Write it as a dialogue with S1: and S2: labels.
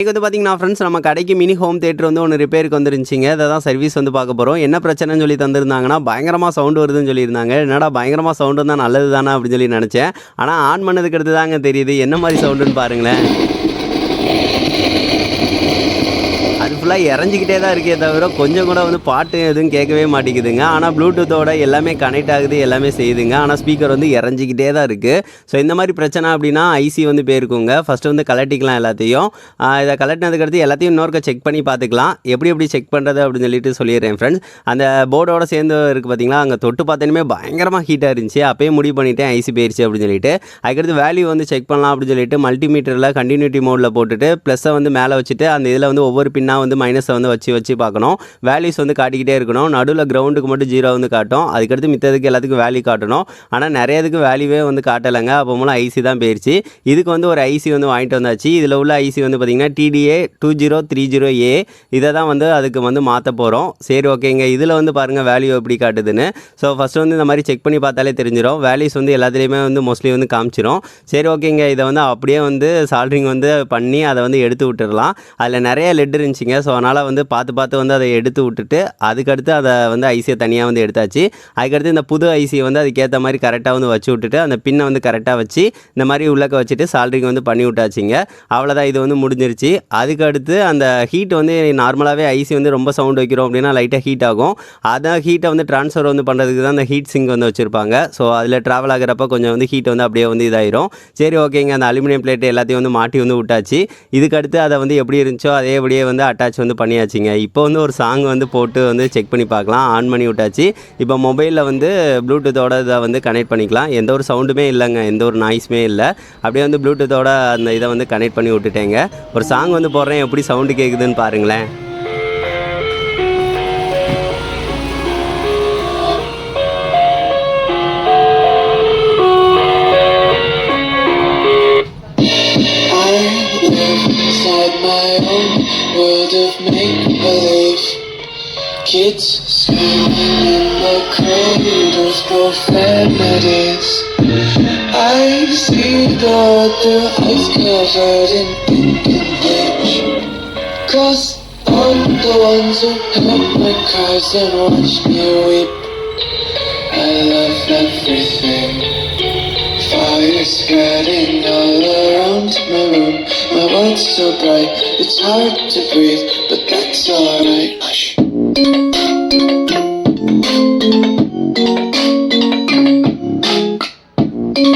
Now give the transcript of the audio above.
S1: இன்றைக்கி வந்து பார்த்திங்கன்னா ஃப்ரெண்ட்ஸ் நம்ம கடைக்கு மினி ஹோம் தியேட்டர் வந்து ஒன்று ரிப்பேருக்கு வந்துருந்துச்சிங்க. அதை தான் சர்வீஸ் வந்து பார்க்க போகிறோம். என்ன பிரச்சனைன்னு சொல்லி தந்திருந்தாங்கன்னா, பயங்கரமாக சவுண்டு வருதுன்னு சொல்லியிருந்தாங்க. என்னடா பயங்கரமாக சவுண்டு வந்தால் நல்லது தானே அப்படின்னு சொல்லி நினச்சேன். ஆனால் ஆன் பண்ணதுக்கு அடுத்து தாங்க தெரியுது என்ன மாதிரி சவுண்டுன்னு பாருங்களேன். அது ஃபுல்லாக இறஞ்சிக்கிட்டே தான் இருக்கே தவிர கொஞ்சம் கூட வந்து பாட்டு எதுவும் கேட்கவே மாட்டேங்குதுங்க. ஆனால் ப்ளூடூத்தோட எல்லாமே கனெக்ட் ஆகுது, எல்லாமே செய்யுதுங்க. ஆனால் ஸ்பீக்கர் வந்து இறஞ்சிக்கிட்டே தான் இருக்குது. ஸோ இந்த மாதிரி பிரச்சனை அப்படின்னா ஐசி வந்து போயிருக்குங்க. ஃபஸ்ட்டு வந்து கலட்டிக்கலாம் எல்லாத்தையும். இதை கலட்டினதுக்கடுத்து எல்லாத்தையும் இன்னொருக்க செக் பண்ணி பார்த்துக்கலாம். எப்படி செக் பண்ணுறது அப்படின்னு சொல்லிட்டு சொல்லிடுறேன் ஃப்ரெண்ட்ஸ். அந்த போர்டோட சேர்ந்து இருக்குது பார்த்தீங்களா, அங்கே தொட்டு பார்த்தோன்னே பயங்கரமாக ஹீட்டாக இருந்துச்சு. அப்போயே முடிவு பண்ணிவிட்டேன் ஐசி போயிடுச்சு அப்படின்னு சொல்லிட்டு. அதுக்கடுத்து வேல்யூ வந்து செக் பண்ணலாம் அப்படின்னு சொல்லிட்டு மல்டிமீட்டரில் கண்டினியூட்டி மோடில் போட்டுட்டு ப்ளஸ்ஸை வந்து மேலே வச்சுட்டு அந்த இதில் வந்து ஒவ்வொரு பின்னாக வந்து மைனஸை வந்து வச்சு பார்க்கணும். வேல்யூஸ் வந்து காட்டிக்கிட்டே இருக்கணும். நடுவில் கிரவுண்டுக்கு மட்டும் 0 வந்து காட்டும். அதுக்கடுத்து மித்ததுக்கு எல்லாத்துக்கும் வேல்யூ காட்டணும். ஆனால் நிறையதுக்கு வேல்யூவே வந்து காட்டலைங்க. அப்போ மூலம் ஐசி தான் போயிடுச்சு. இதுக்கு வந்து ஒரு ஐசி வந்து வாங்கிட்டு வந்தாச்சு. இதில் உள்ள ஐசி வந்து பார்த்திங்கன்னா TDA 2030A. இதை தான் வந்து அதுக்கு வந்து மாற்ற போகிறோம். சரி ஓகேங்க. இதில் வந்து பாருங்கள் வேல்யூ எப்படி காட்டுதுன்னு. ஸோ ஃபஸ்ட்டு வந்து இந்த மாதிரி செக் பண்ணி பார்த்தாலே தெரிஞ்சிடும். வேல்யூஸ் வந்து எல்லாத்துலேயுமே வந்து மோஸ்ட்லி வந்து காமிச்சிடும். சரி ஓகேங்க. இதை வந்து அப்படியே வந்து சால்ட்ரிங் வந்து பண்ணி அதை வந்து எடுத்து விட்டுடலாம். அதில் நிறைய லெட் இருந்துச்சுங்க. ஸோ அதனால் வந்து பார்த்து வந்து அதை எடுத்து விட்டுட்டு அதுக்கடுத்து அதை வந்து ஐசியை தனியாக வந்து எடுத்தாச்சு. அதுக்கடுத்து இந்த புது ஐசியை வந்து அதுக்கேற்ற மாதிரி கரெக்டாக வந்து வச்சு விட்டுட்டு அந்த பின்னை வந்து கரெக்டாக வச்சு இந்த மாதிரி உள்ளக்க வச்சுட்டு சால்ட்ரிங் வந்து பண்ணி விட்டாச்சுங்க. அவ்வளோதான், இது வந்து முடிஞ்சிருச்சு. அதுக்கடுத்து அந்த ஹீட் வந்து நார்மலாகவே ஐசி வந்து ரொம்ப சவுண்ட் வைக்கிறோம் அப்படின்னா லைட்டாக ஹீட் ஆகும். அதை ஹீட்டை வந்து ட்ரான்ஸ்ஃபர் வந்து பண்ணுறதுக்கு தான் அந்த ஹீட் சிங்க் வந்து வச்சுருப்பாங்க. ஸோ அதில் ட்ராவல் ஆகிறப்ப கொஞ்சம் வந்து ஹீட் வந்து அப்படியே வந்து இதாயிரும். சரி ஓகேங்க. அந்த அலுமினியம் பிளேட்டு எல்லாத்தையும் வந்து மாட்டி வந்து விட்டாச்சு. இதுக்கடுத்து அதை வந்து எப்படி இருந்துச்சோ அதே அப்படியே வந்து அட்டாச் வந்து பண்ணியாச்சுங்க. இப்போ வந்து ஒரு சாங் வந்து போட்டு வந்து செக் பண்ணி பார்க்கலாம். ஆன் பண்ணி விட்டாச்சு. இப்போ மொபைலில் வந்து ப்ளூடூத்தோட இதை வந்து கனெக்ட் பண்ணிக்கலாம். எந்த ஒரு சவுண்டுமே இல்லைங்க, எந்த ஒரு நாய்ஸுமே இல்லை. அப்படியே வந்து ப்ளூடூத்தோட அந்த இதை வந்து கனெக்ட் பண்ணி விட்டுட்டேங்க. ஒரு சாங் வந்து போடுறேன், எப்படி சவுண்டு கேட்குதுன்னு பாருங்களேன்.
S2: My own world of make-believe. Kids screaming in the cradles, profanities. I see the world through ice covered in pink and bleach. Cause I'm the ones who held my cards and watched me weep. I love everything. Fire spreading all around my room. My world's so bright, it's hard to breathe, but that's alright.